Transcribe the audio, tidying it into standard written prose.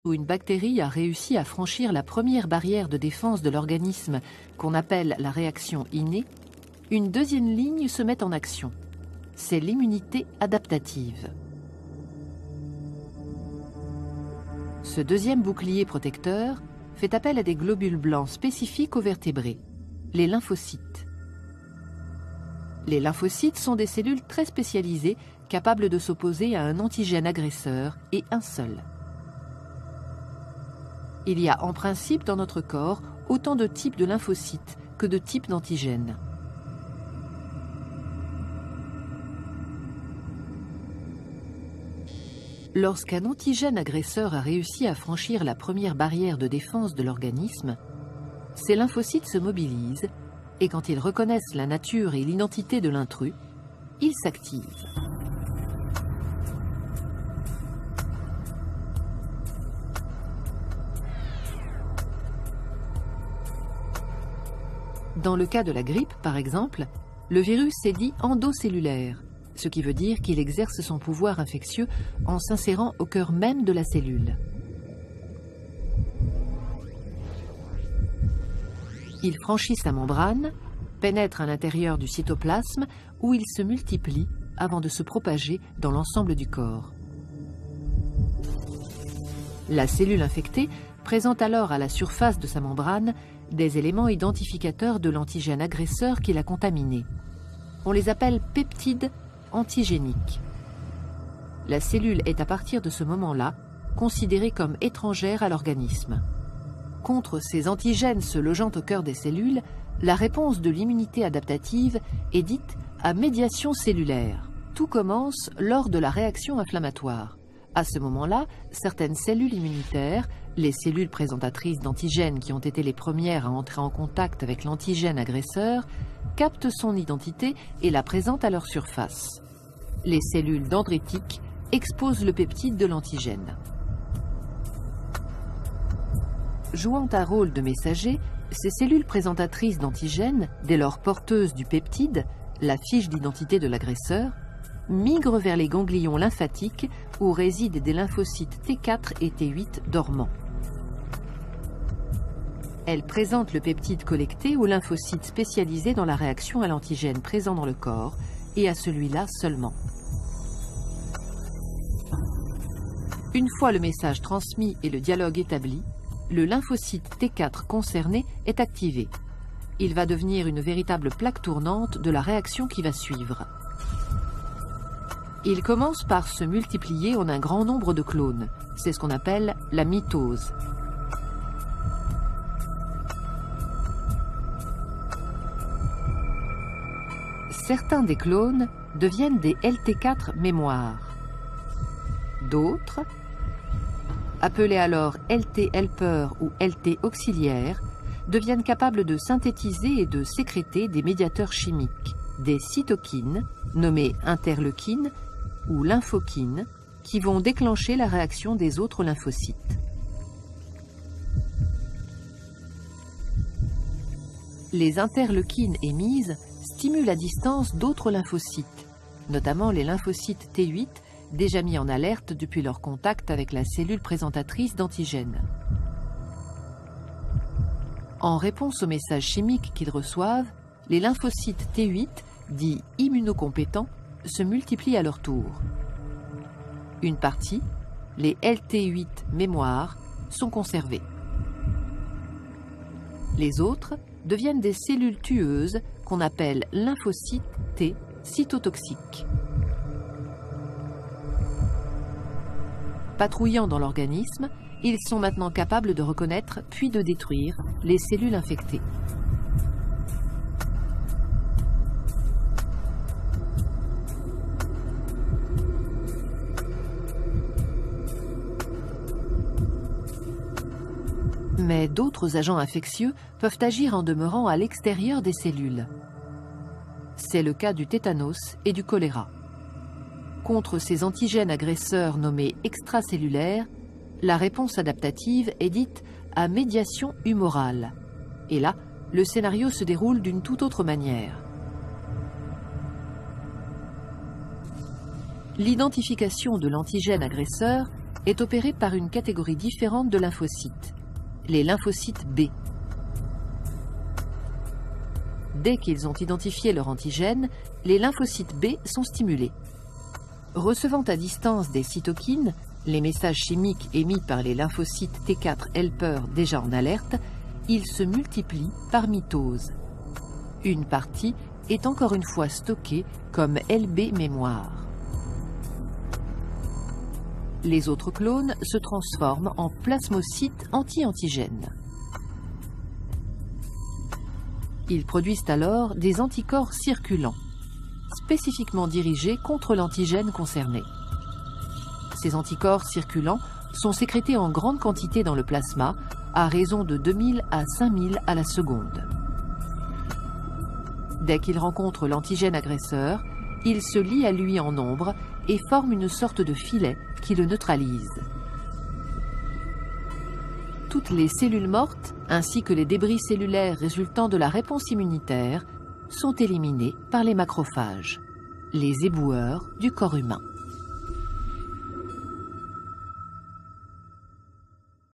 où une bactérie a réussi à franchir la première barrière de défense de l'organisme qu'on appelle la réaction innée, une deuxième ligne se met en action. C'est l'immunité adaptative. Ce deuxième bouclier protecteur fait appel à des globules blancs spécifiques aux vertébrés, les lymphocytes. Les lymphocytes sont des cellules très spécialisées capables de s'opposer à un antigène agresseur et un seul. Il y a en principe dans notre corps autant de types de lymphocytes que de types d'antigènes. Lorsqu'un antigène agresseur a réussi à franchir la première barrière de défense de l'organisme, ces lymphocytes se mobilisent et quand ils reconnaissent la nature et l'identité de l'intrus, ils s'activent. Dans le cas de la grippe, par exemple, le virus est dit endocellulaire, ce qui veut dire qu'il exerce son pouvoir infectieux en s'insérant au cœur même de la cellule. Il franchit sa membrane, pénètre à l'intérieur du cytoplasme où il se multiplie avant de se propager dans l'ensemble du corps. La cellule infectée présente alors à la surface de sa membrane des éléments identificateurs de l'antigène agresseur qui l'a contaminé. On les appelle peptides antigéniques. La cellule est à partir de ce moment-là considérée comme étrangère à l'organisme. Contre ces antigènes se logeant au cœur des cellules, la réponse de l'immunité adaptative est dite à médiation cellulaire. Tout commence lors de la réaction inflammatoire. À ce moment-là, certaines cellules immunitaires, les cellules présentatrices d'antigènes qui ont été les premières à entrer en contact avec l'antigène agresseur, captent son identité et la présentent à leur surface. Les cellules dendritiques exposent le peptide de l'antigène. Jouant un rôle de messager, ces cellules présentatrices d'antigènes, dès lors porteuses du peptide, la fiche d'identité de l'agresseur, migrent vers les ganglions lymphatiques où résident des lymphocytes T4 et T8 dormants. Elles présentent le peptide collecté aux lymphocytes spécialisés dans la réaction à l'antigène présent dans le corps et à celui-là seulement. Une fois le message transmis et le dialogue établi, le lymphocyte T4 concerné est activé. Il va devenir une véritable plaque tournante de la réaction qui va suivre. Il commence par se multiplier en un grand nombre de clones. C'est ce qu'on appelle la mitose. Certains des clones deviennent des LT4 mémoires. D'autres, appelés alors LT helper ou LT auxiliaires, deviennent capables de synthétiser et de sécréter des médiateurs chimiques, des cytokines, nommées interleukines ou lymphokines, qui vont déclencher la réaction des autres lymphocytes. Les interleukines émises stimulent à distance d'autres lymphocytes, notamment les lymphocytes T8, déjà mis en alerte depuis leur contact avec la cellule présentatrice d'antigènes. En réponse aux messages chimiques qu'ils reçoivent, les lymphocytes T8, dits immunocompétents, se multiplient à leur tour. Une partie, les LT8 mémoires, sont conservées. Les autres deviennent des cellules tueuses qu'on appelle lymphocytes T cytotoxiques. Patrouillant dans l'organisme, ils sont maintenant capables de reconnaître puis de détruire les cellules infectées. Mais d'autres agents infectieux peuvent agir en demeurant à l'extérieur des cellules. C'est le cas du tétanos et du choléra. Contre ces antigènes agresseurs nommés extracellulaires, la réponse adaptative est dite à médiation humorale. Et là, le scénario se déroule d'une toute autre manière. L'identification de l'antigène agresseur est opéré par une catégorie différente de lymphocytes, les lymphocytes B. Dès qu'ils ont identifié leur antigène, les lymphocytes B sont stimulés. Recevant à distance des cytokines, les messages chimiques émis par les lymphocytes T4 helper déjà en alerte, ils se multiplient par mitose. Une partie est encore une fois stockée comme LB mémoire. Les autres clones se transforment en plasmocytes anti-antigènes. Ils produisent alors des anticorps circulants, spécifiquement dirigés contre l'antigène concerné. Ces anticorps circulants sont sécrétés en grande quantité dans le plasma, à raison de 2000 à 5000 à la seconde. Dès qu'ils rencontrent l'antigène agresseur, ils se lient à lui en nombre et forment une sorte de filet qui le neutralise. Toutes les cellules mortes, ainsi que les débris cellulaires résultant de la réponse immunitaire, sont éliminés par les macrophages, les éboueurs du corps humain.